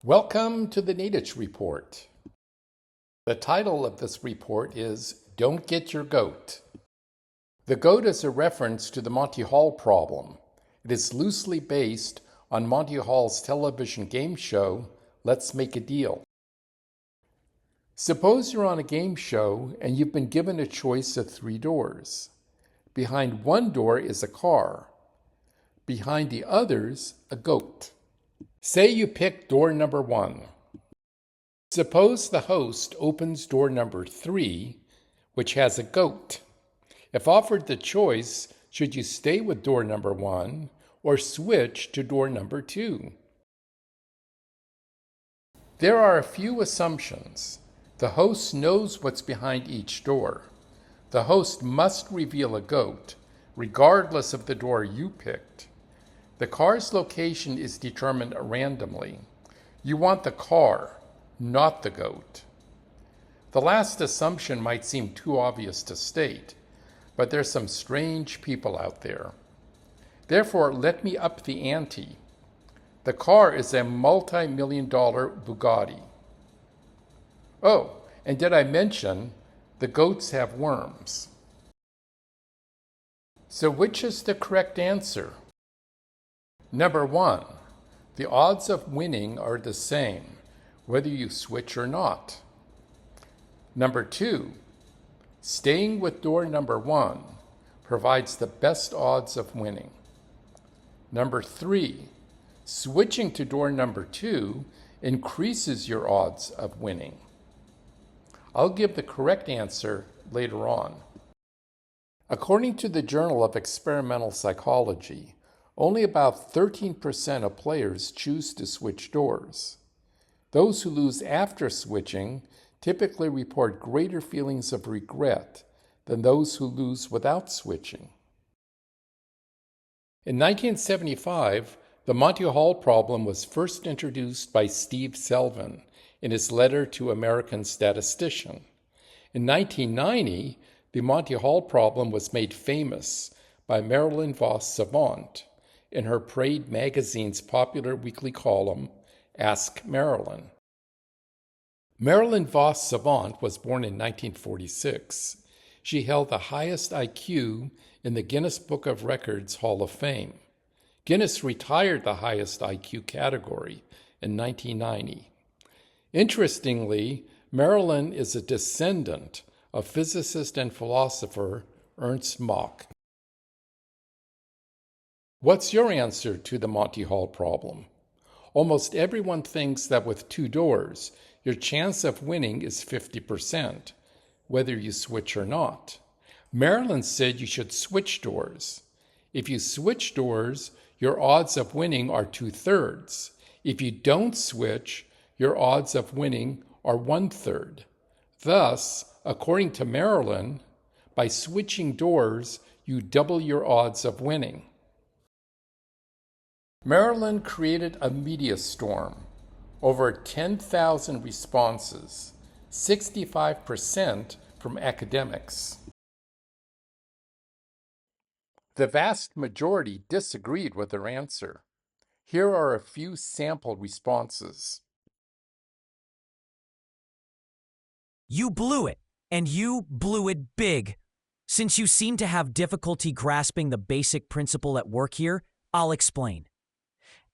Welcome to the Naiditch Report. The title of this report is Don't Get Your Goat. The goat is a reference to the Monty Hall problem. It is loosely based on Monty Hall's television game show, Let's Make a Deal. Suppose you're on a game show and you've been given a choice of 3 doors. Behind one door is a car. Behind the others, a goat. Say you pick door number 1. Suppose the host opens door number 3, which has a goat. If offered the choice, should you stay with door number 1 or switch to door number 2? There are a few assumptions. The host knows what's behind each door. The host must reveal a goat, regardless of the door you picked. The car's location is determined randomly. You want the car, not the goat. The last assumption might seem too obvious to state, but there's some strange people out there. Therefore, let me up the ante. The car is a multi-million-dollar Bugatti. Oh, and did I mention the goats have worms? So which is the correct answer? Number 1, the odds of winning are the same, whether you switch or not. Number 2, staying with door number 1 provides the best odds of winning. Number 3, switching to door number 2 increases your odds of winning. I'll give the correct answer later on. According to the Journal of Experimental Psychology, only about 13% of players choose to switch doors. Those who lose after switching typically report greater feelings of regret than those who lose without switching. In 1975, the Monty Hall problem was first introduced by Steve Selvin in his letter to American Statistician. In 1990, the Monty Hall problem was made famous by Marilyn Vos Savant in her Parade magazine's popular weekly column, Ask Marilyn. Marilyn Vos Savant was born in 1946. She held the highest IQ in the Guinness Book of Records Hall of Fame. Guinness retired the highest IQ category in 1990. Interestingly, Marilyn is a descendant of physicist and philosopher Ernst Mach. What's your answer to the Monty Hall problem? Almost everyone thinks that with 2 doors, your chance of winning is 50%, whether you switch or not. Marilyn said you should switch doors. If you switch doors, your odds of winning are 2/3. If you don't switch, your odds of winning are 1/3. Thus, according to Marilyn, by switching doors, you double your odds of winning. Marilyn created a media storm. Over 10,000 responses, 65% from academics. The vast majority disagreed with her answer. Here are a few sample responses. You blew it, and you blew it big. Since you seem to have difficulty grasping the basic principle at work here, I'll explain.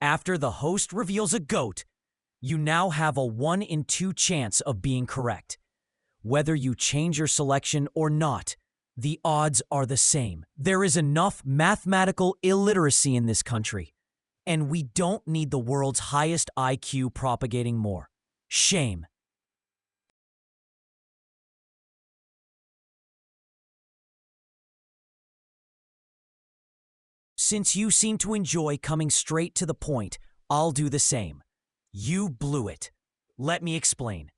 After the host reveals a goat, you now have a 1 in 2 chance of being correct. Whether you change your selection or not, the odds are the same. There is enough mathematical illiteracy in this country, and we don't need the world's highest IQ propagating more. Shame. Since you seem to enjoy coming straight to the point, I'll do the same. You blew it. Let me explain.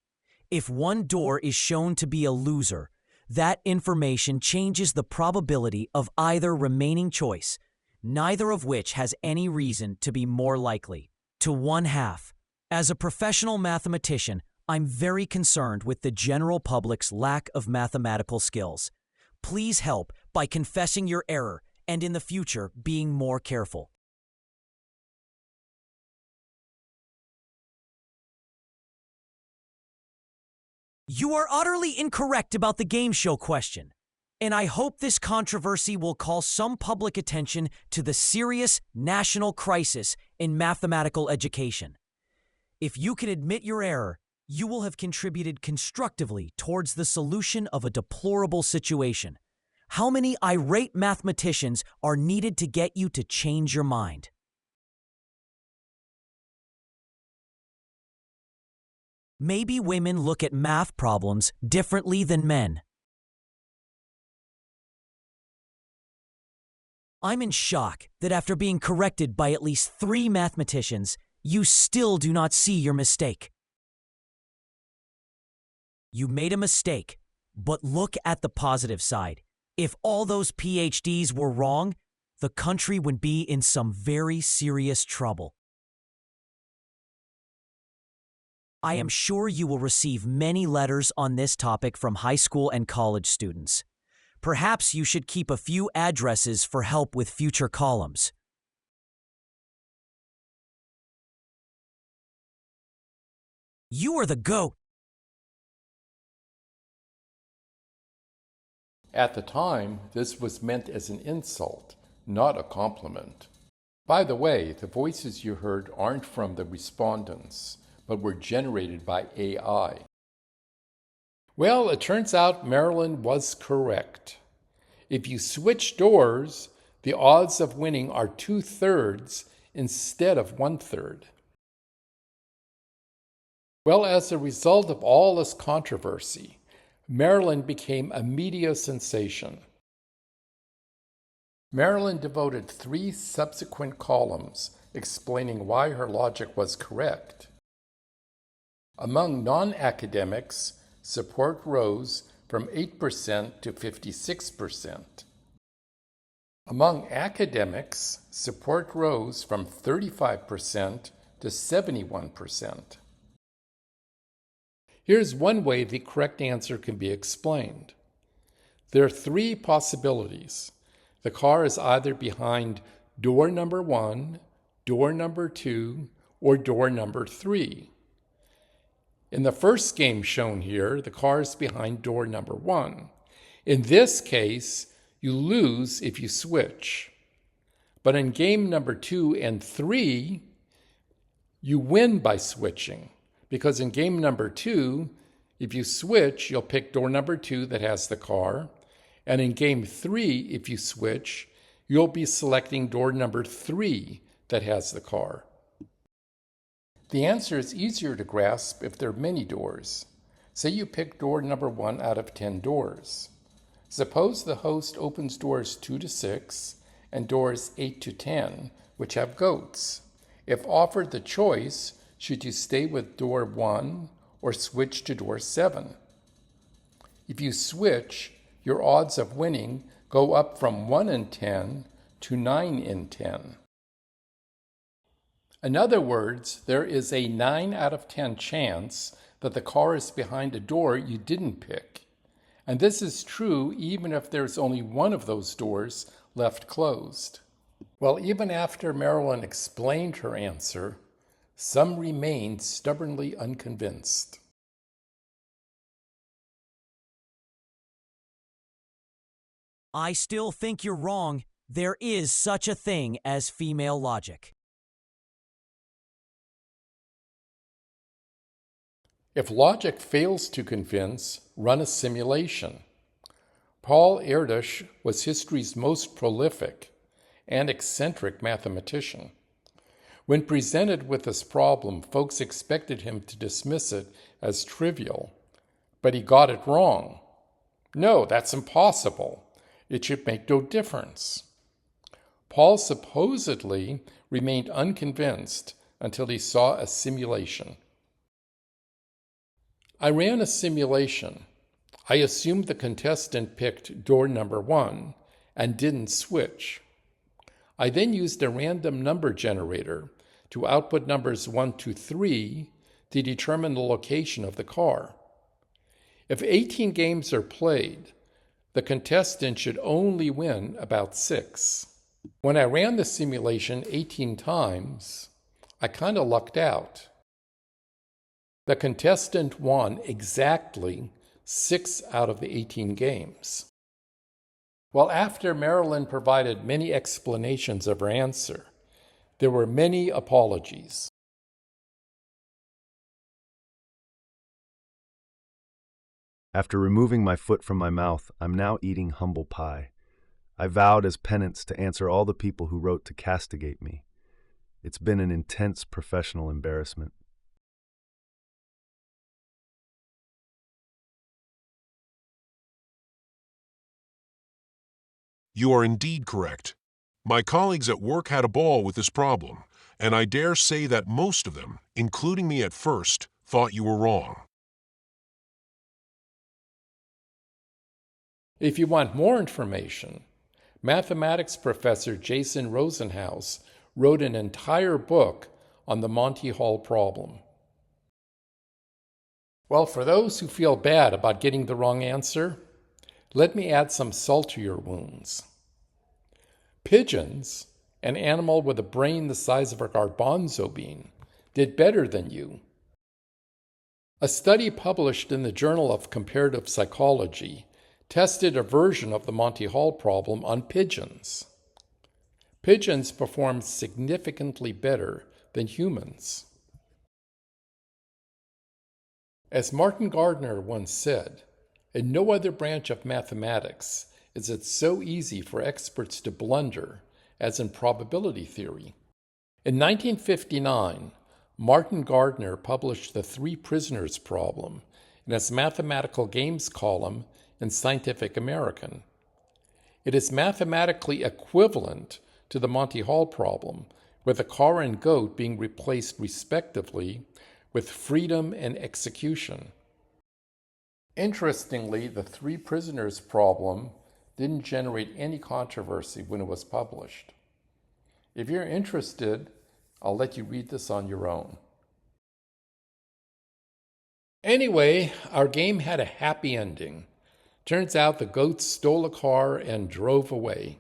If one door is shown to be a loser, that information changes the probability of either remaining choice, neither of which has any reason to be more likely, to 1/2. As a professional mathematician, I'm very concerned with the general public's lack of mathematical skills. Please help by confessing your error and in the future being more careful. You are utterly incorrect about the game show question, and I hope this controversy will call some public attention to the serious national crisis in mathematical education. If you can admit your error, you will have contributed constructively towards the solution of a deplorable situation. How many irate mathematicians are needed to get you to change your mind? Maybe women look at math problems differently than men. I'm in shock that after being corrected by at least 3 mathematicians, you still do not see your mistake. You made a mistake, but look at the positive side. If all those PhDs were wrong, the country would be in some very serious trouble. I am sure you will receive many letters on this topic from high school and college students. Perhaps you should keep a few addresses for help with future columns. You are the GOAT. At the time, this was meant as an insult, not a compliment. By the way, the voices you heard aren't from the respondents, but were generated by AI. Well, it turns out Marilyn was correct. If you switch doors, the odds of winning are 2/3 instead of 1/3. Well, as a result of all this controversy, Marilyn became a media sensation. Marilyn devoted 3 subsequent columns explaining why her logic was correct. Among non-academics, support rose from 8% to 56%. Among academics, support rose from 35% to 71%. Here's one way the correct answer can be explained. There are 3 possibilities. The car is either behind door number 1, door number 2, or door number 3. In the first game shown here, the car is behind door number 1. In this case, you lose if you switch. But in game number 2 and 3, you win by switching. Because in game number 2, if you switch, you'll pick door number 2 that has the car. And in game 3, if you switch, you'll be selecting door number 3 that has the car. The answer is easier to grasp if there are many doors. Say you pick door number 1 out of 10 doors. Suppose the host opens doors 2 to 6 and doors 8 to 10, which have goats. If offered the choice, should you stay with door 1 or switch to door 7? If you switch, your odds of winning go up from 1 in 10 to 9 in 10. In other words, there is a 9 out of 10 chance that the car is behind a door you didn't pick. And this is true even if there's only one of those doors left closed. Well, even after Marilyn explained her answer, some remained stubbornly unconvinced. I still think you're wrong. There is such a thing as female logic. If logic fails to convince, run a simulation. Paul Erdős was history's most prolific and eccentric mathematician. When presented with this problem, folks expected him to dismiss it as trivial, but he got it wrong. No, that's impossible. It should make no difference. Paul supposedly remained unconvinced until he saw a simulation. I ran a simulation. I assumed the contestant picked door number 1 and didn't switch. I then used a random number generator to output numbers 1 to 3 to determine the location of the car. If 18 games are played, the contestant should only win about 6. When I ran the simulation 18 times, I kind of lucked out. The contestant won exactly 6 out of the 18 games. Well, after Marilyn provided many explanations of her answer, there were many apologies. After removing my foot from my mouth, I'm now eating humble pie. I vowed as penance to answer all the people who wrote to castigate me. It's been an intense professional embarrassment. You are indeed correct. My colleagues at work had a ball with this problem, and I dare say that most of them, including me at first, thought you were wrong. If you want more information, mathematics professor Jason Rosenhaus wrote an entire book on the Monty Hall problem. Well, for those who feel bad about getting the wrong answer, let me add some salt to your wounds. Pigeons, an animal with a brain the size of a garbanzo bean, did better than you. A study published in the Journal of Comparative Psychology tested a version of the Monty Hall problem on pigeons. Pigeons performed significantly better than humans. As Martin Gardner once said, in no other branch of mathematics is it so easy for experts to blunder as in probability theory. In 1959, Martin Gardner published the Three Prisoners problem in his mathematical games column in Scientific American. It is mathematically equivalent to the Monty Hall problem, with the car and goat being replaced respectively with freedom and execution. Interestingly, the Three Prisoners problem didn't generate any controversy when it was published. If you're interested, I'll let you read this on your own. Anyway, our game had a happy ending. Turns out the goats stole a car and drove away.